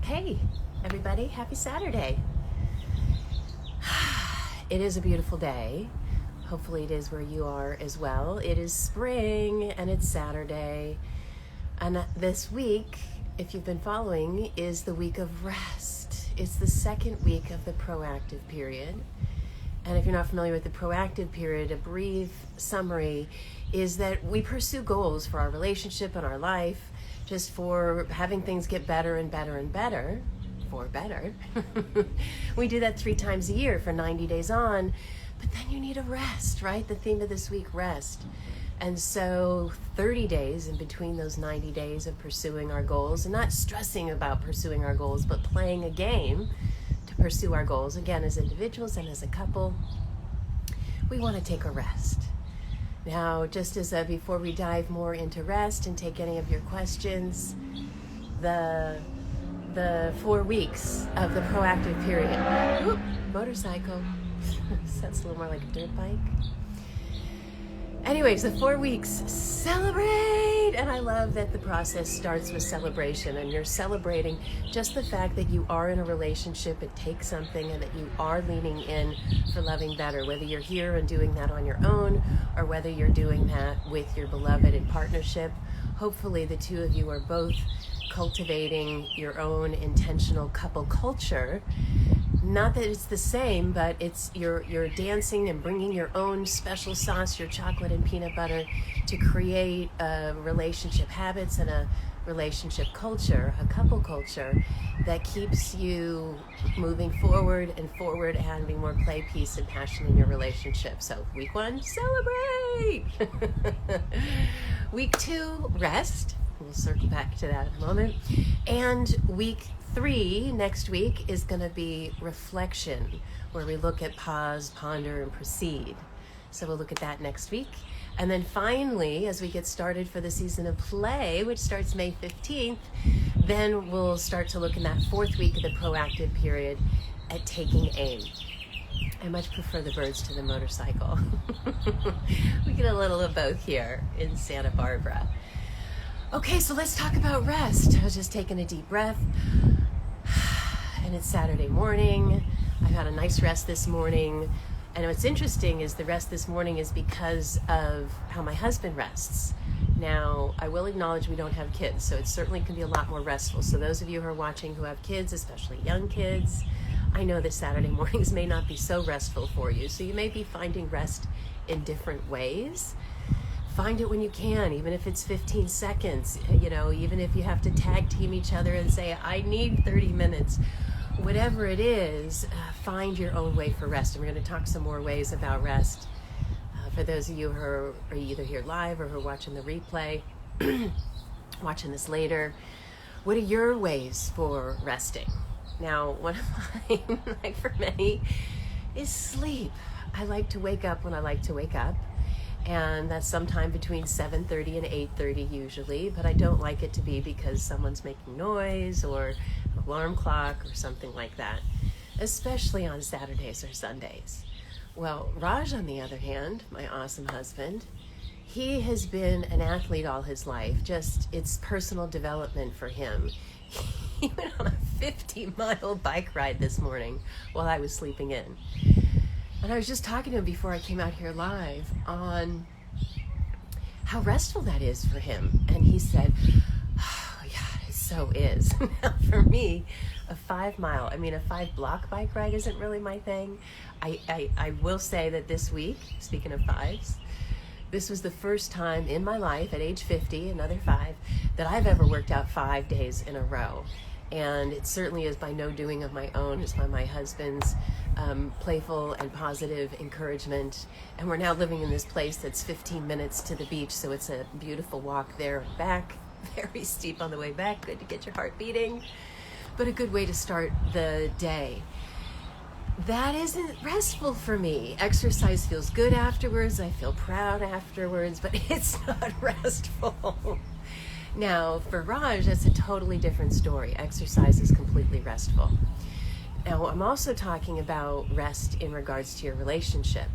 Hey, everybody, happy Saturday. It is a beautiful day. Hopefully it is where you are as well. It is spring and it's Saturday. And this week, if you've been following, is the week of rest. It's the second week of the proactive period. And if you're not familiar with the proactive period, a brief summary is that we pursue goals for our relationship and our life, just for having things get better and better and better, for better. We do that 3 times a year for 90 days on, but then you need a rest, right? The theme of this week, rest. And so 30 days in between those 90 days of pursuing our goals, and not stressing about pursuing our goals, but playing a game to pursue our goals, again, as individuals and as a couple, we want to take a rest. Now, just as before we dive more into rest and take any of your questions, the 4 weeks of the proactive period. Oop, motorcycle. Sounds a little more like a dirt bike. Anyways, the 4 weeks, celebrate! And I love that the process starts with celebration, and you're celebrating just the fact that you are in a relationship, it takes something, and that you are leaning in for loving better, whether you're here and doing that on your own, or whether you're doing that with your beloved in partnership. Hopefully the two of you are both cultivating your own intentional couple culture. Not that it's the same, but it's you're dancing and bringing your own special sauce, your chocolate and peanut butter, to create relationship habits and a relationship culture, a couple culture that keeps you moving forward and having more play, peace, and passion in your relationship. So week 1, celebrate! Week 2, rest. We'll circle back to that in a moment. And week 3, next week, is going to be reflection, where we look at pause, ponder, and proceed. So we'll look at that next week. And then finally, as we get started for the season of play, which starts May 15th, then we'll start to look in that 4th week of the proactive period at taking aim. I much prefer the birds to the motorcycle. We get a little of both here in Santa Barbara. Okay, so let's talk about rest. I was just taking a deep breath, and it's Saturday morning. I've had a nice rest this morning, and what's interesting is the rest this morning is because of how my husband rests. Now, I will acknowledge we don't have kids, so it certainly can be a lot more restful. So those of you who are watching who have kids, especially young kids, I know that Saturday mornings may not be so restful for you, so you may be finding rest in different ways. Find it when you can, even if it's 15 seconds, even if you have to tag team each other and say, I need 30 minutes. Whatever it is, find your own way for rest. And we're going to talk some more ways about rest. For those of you who are either here live or who are watching the replay, watching this later, what are your ways for resting? Now, one of mine, like for many, is sleep. I like to wake up when I like to wake up. And that's sometime between 7:30 and 8:30 usually, but I don't like it to be because someone's making noise or an alarm clock or something like that, especially on Saturdays or Sundays. Well, Raj, on the other hand, my awesome husband, he has been an athlete all his life. It's personal development for him. He went on a 50-mile bike ride this morning while I was sleeping in. And I was just talking to him before I came out here live on how restful that is for him. And he said, oh, yeah, it so is. Now for me, a 5-block bike ride isn't really my thing. I will say that this week, speaking of 5s, this was the first time in my life at age 50, another 5, that I've ever worked out 5 days in a row. And it certainly is by no doing of my own. It's by my husband's playful and positive encouragement. And we're now living in this place that's 15 minutes to the beach, so it's a beautiful walk there and back. Very steep on the way back, good to get your heart beating, but a good way to start the day. That isn't restful for me. Exercise feels good afterwards, I feel proud afterwards, but it's not restful. Now, for Raj, that's a totally different story. Exercise is completely restful. Now, I'm also talking about rest in regards to your relationship.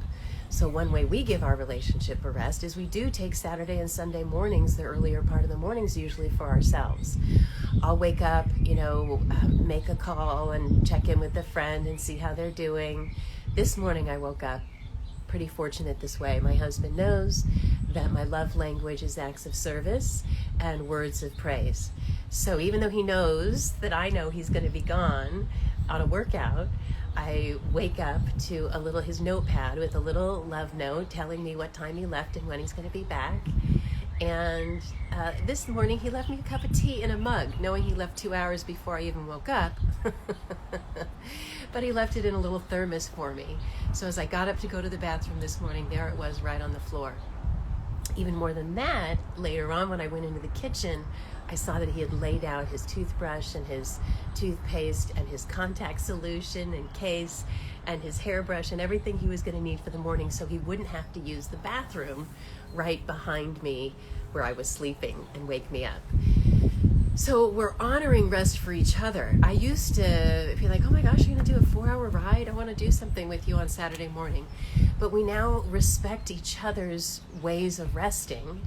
So one way we give our relationship a rest is we do take Saturday and Sunday mornings, the earlier part of the mornings, usually for ourselves. I'll wake up, make a call and check in with a friend and see how they're doing. This morning I woke up pretty fortunate this way. My husband knows that my love language is acts of service and words of praise. So even though he knows that I know he's going to be gone on a workout, I wake up to his notepad with a little love note telling me what time he left and when he's going to be back. And this morning he left me a cup of tea in a mug, knowing he left 2 hours before I even woke up. But he left it in a little thermos for me. So as I got up to go to the bathroom this morning, there it was right on the floor. Even more than that, later on when I went into the kitchen, I saw that he had laid out his toothbrush and his toothpaste and his contact solution and case and his hairbrush and everything he was going to need for the morning, so he wouldn't have to use the bathroom right behind me where I was sleeping and wake me up. So we're honoring rest for each other. I used to be like, oh my gosh, you're going to do a 4-hour ride? I want to do something with you on Saturday morning. But we now respect each other's ways of resting,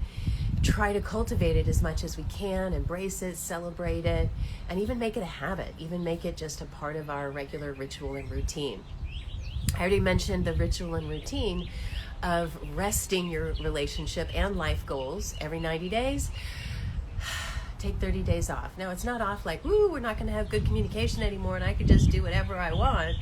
try to cultivate it as much as we can, embrace it, celebrate it, and even make it a habit, even make it just a part of our regular ritual and routine. I already mentioned the ritual and routine of resting your relationship and life goals every 90 days. Take 30 days off. Now, it's not off like, we're not going to have good communication anymore and I could just do whatever I want.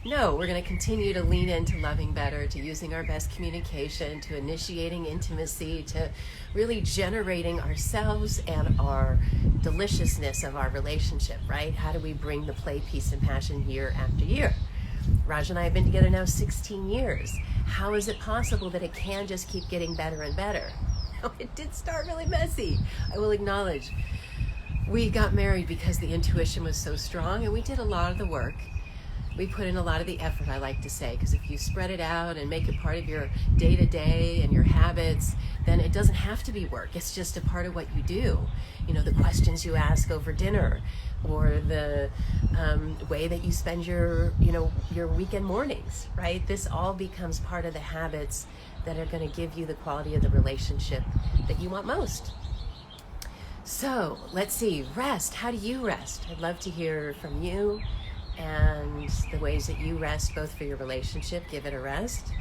No, we're going to continue to lean into loving better, to using our best communication, to initiating intimacy, to really generating ourselves and our deliciousness of our relationship, right? How do we bring the play, peace, and passion year after year? Raj and I have been together now 16 years. How is it possible that it can just keep getting better and better? It did start really messy, I will acknowledge. We got married because the intuition was so strong, and we did a lot of the work. We put in a lot of the effort, I like to say, because if you spread it out and make it part of your day-to-day and your habits, then it doesn't have to be work. It's just a part of what you do. The questions you ask over dinner, or the way that you spend your weekend mornings, right? This all becomes part of the habits that are going to give you the quality of the relationship that you want most. So let's see, rest. How do you rest? I'd love to hear from you and the ways that you rest, both for your relationship. Give it a rest.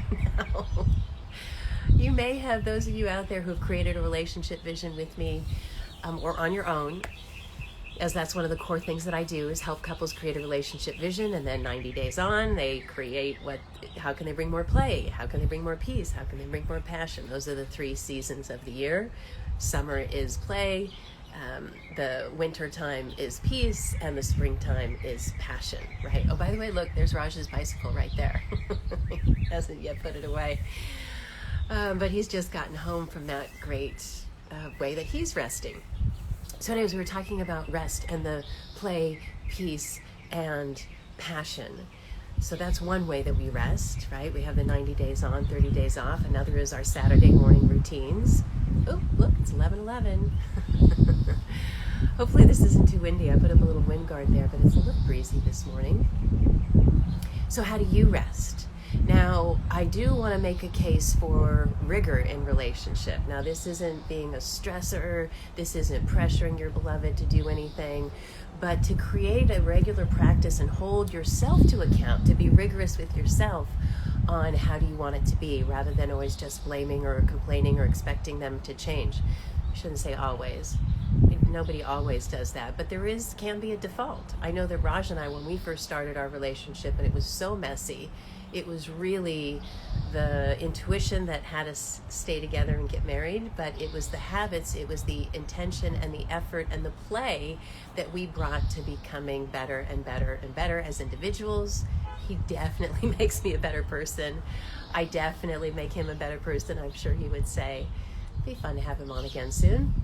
You may have those of you out there who've created a relationship vision with me, or on your own, as that's one of the core things that I do, is help couples create a relationship vision, and then 90 days on, they create how can they bring more play? How can they bring more peace? How can they bring more passion? Those are the 3 seasons of the year. Summer is play, the winter time is peace, and the springtime is passion, right? Oh, by the way, look, there's Raj's bicycle right there. He hasn't yet put it away. But he's just gotten home from that great way that he's resting. So anyways, we were talking about rest and the play, peace, and passion. So that's one way that we rest, right? We have the 90 days on, 30 days off. Another is our Saturday morning routines. Oh, look, it's 11:11. Hopefully this isn't too windy. I put up a little wind guard there, but it's a little breezy this morning. So how do you rest? Now, I do want to make a case for rigor in relationship. Now, this isn't being a stressor. This isn't pressuring your beloved to do anything, but to create a regular practice and hold yourself to account, to be rigorous with yourself on how do you want it to be, rather than always just blaming or complaining or expecting them to change. I shouldn't say always. Nobody always does that, but there can be a default. I know that Raj and I, when we first started our relationship, and it was so messy, it was really the intuition that had us stay together and get married, but it was the habits, it was the intention and the effort and the play that we brought to becoming better and better and better as individuals. He definitely makes me a better person. I definitely make him a better person, I'm sure he would say. It'd be fun to have him on again soon.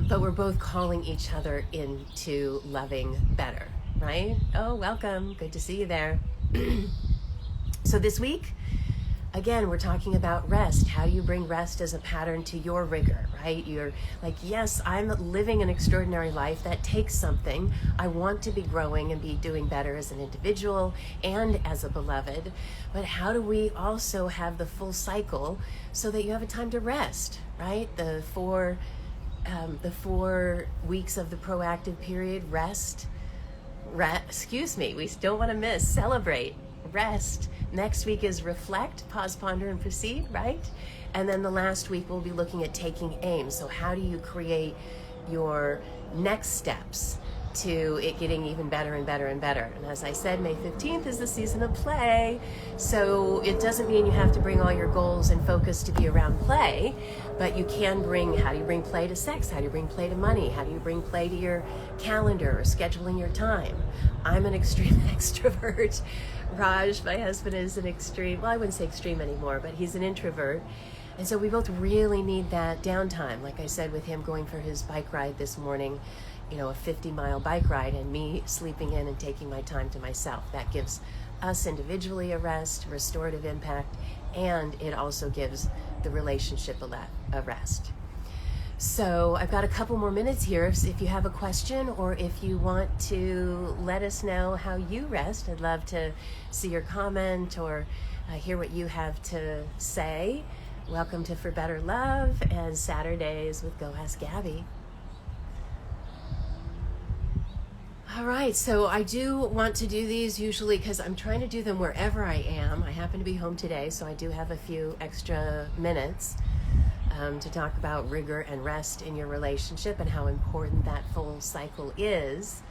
But we're both calling each other into loving better, right? Oh, welcome. Good to see you there. So this week, again, we're talking about rest. How do you bring rest as a pattern to your rigor, right? You're like, yes, I'm living an extraordinary life. That takes something. I want to be growing and be doing better as an individual and as a beloved. But how do we also have the full cycle so that you have a time to rest, right? The 4 weeks of the proactive period, rest, we don't want to miss, celebrate, rest. Next week is reflect, pause, ponder, and proceed, right? And then the last week we'll be looking at taking aim. So how do you create your next steps to it getting even better and better and better? And as I said, May 15th is the season of play. So it doesn't mean you have to bring all your goals and focus to be around play, but you can bring, how do you bring play to sex? How do you bring play to money? How do you bring play to your calendar or scheduling your time? I'm an extreme extrovert. Raj, my husband, is an extreme, well, I wouldn't say extreme anymore, but he's an introvert. And so we both really need that downtime. Like I said, with him going for his bike ride this morning, a 50-mile bike ride, and me sleeping in and taking my time to myself. That gives us individually a rest, restorative impact, and it also gives the relationship a rest. So I've got a couple more minutes here. If you have a question or if you want to let us know how you rest, I'd love to see your comment or hear what you have to say. Welcome to For Better Love and Saturdays with Go Ask Gabby. All right, so I do want to do these usually because I'm trying to do them wherever I am. I happen to be home today, so I do have a few extra minutes to talk about rigor and rest in your relationship and how important that full cycle is.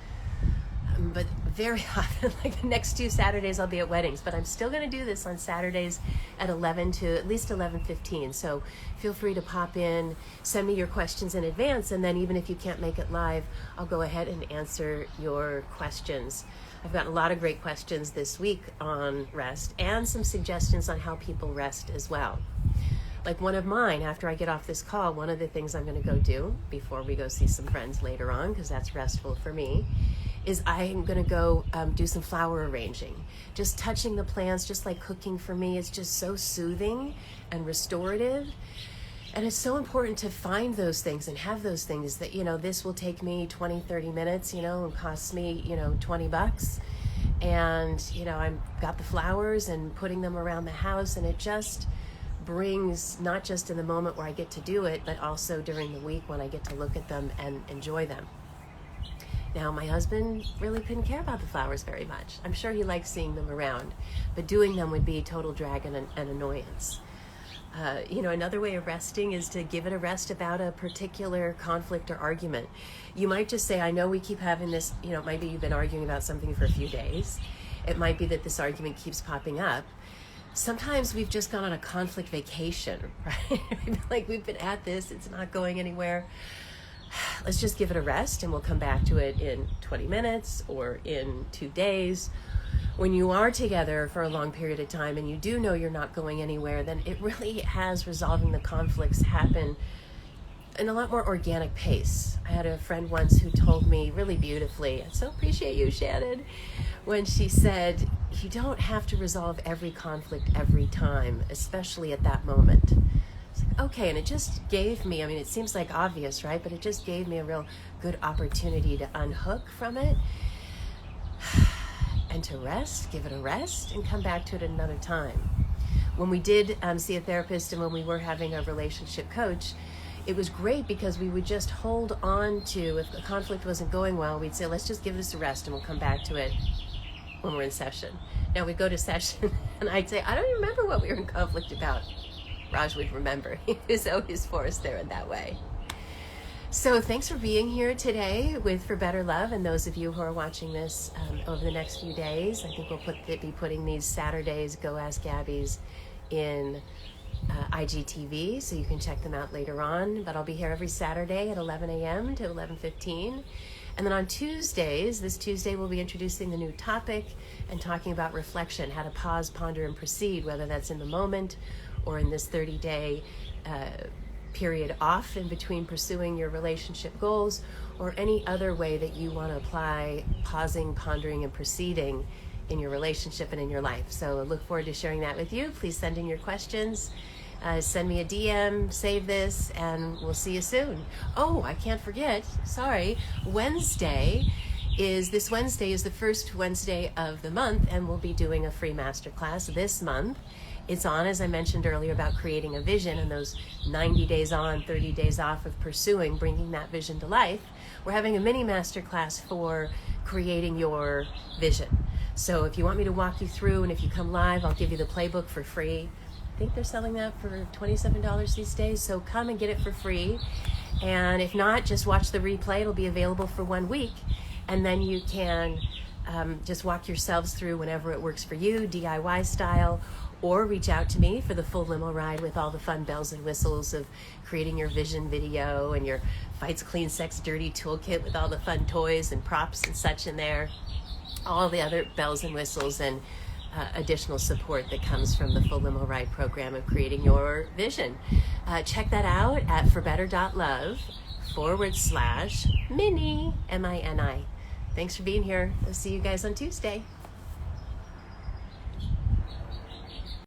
But very often, like the next 2 Saturdays, I'll be at weddings, but I'm still going to do this on Saturdays at 11 to at least 11:15. So feel free to pop in, send me your questions in advance, and then even if you can't make it live, I'll go ahead and answer your questions. I've gotten a lot of great questions this week on rest and some suggestions on how people rest as well. Like one of mine, after I get off this call, one of the things I'm going to go do before we go see some friends later on, because that's restful for me, is I'm going to go do some flower arranging. Just touching the plants, just like cooking for me, is just so soothing and restorative. And it's so important to find those things and have those things that, this will take me 20, 30 minutes, and costs me, $20. And, I've got the flowers and putting them around the house, and it just brings, not just in the moment where I get to do it, but also during the week when I get to look at them and enjoy them. Now, my husband really couldn't care about the flowers very much. I'm sure he likes seeing them around, but doing them would be total drag and annoyance. Another way of resting is to give it a rest about a particular conflict or argument. You might just say, I know we keep having this, it might be you've been arguing about something for a few days. It might be that this argument keeps popping up. Sometimes we've just gone on a conflict vacation, right? Like we've been at this, it's not going anywhere. Let's just give it a rest and we'll come back to it in 20 minutes or in 2 days. When you are together for a long period of time and you do know you're not going anywhere, then it really has resolving the conflicts happen in a lot more organic pace. I had a friend once who told me really beautifully, I so appreciate you, Shannon, when she said, you don't have to resolve every conflict every time, especially at that moment. It's like, okay, and it just gave me, it seems like obvious, right? But it just gave me a real good opportunity to unhook from it and to rest, give it a rest, and come back to it another time. When we did see a therapist and when we were having a relationship coach, it was great because we would just hold on to, if the conflict wasn't going well, we'd say, let's just give this a rest and we'll come back to it when we're in session. Now we'd go to session and I'd say, I don't even remember what we were in conflict about. Raj would remember. He was always for us there in that way. So thanks for being here today with For Better Love, and those of you who are watching this over the next few days. I think we'll be putting these Saturdays Go Ask Gabby's in IGTV, so you can check them out later on. But I'll be here every Saturday at 11 a.m. to 11:15. And then on Tuesdays, this Tuesday we'll be introducing the new topic and talking about reflection, how to pause, ponder, and proceed, whether that's in the moment or in this 30-day period off in between pursuing your relationship goals, or any other way that you want to apply pausing, pondering, and proceeding in your relationship and in your life. So I look forward to sharing that with you. Please send in your questions. Send me a DM, save this, and we'll see you soon. Oh, I can't forget, sorry, this Wednesday is the first Wednesday of the month, and we'll be doing a free masterclass this month. It's on, as I mentioned earlier, about creating a vision and those 90 days on, 30 days off of pursuing, bringing that vision to life. We're having a mini masterclass for creating your vision. So if you want me to walk you through, and if you come live, I'll give you the playbook for free. I think they're selling that for $27 these days, so come and get it for free. And if not, just watch the replay. It'll be available for 1 week, and then you can just walk yourselves through whenever it works for you, DIY style, or reach out to me for the full limo ride with all the fun bells and whistles of creating your vision video and your Fights Clean Sex Dirty toolkit with all the fun toys and props and such in there, all the other bells and whistles and additional support that comes from the full limo ride program of creating your vision. Check that out at forbetter.love/mini, MINI. Thanks for being here. I'll see you guys on Tuesday.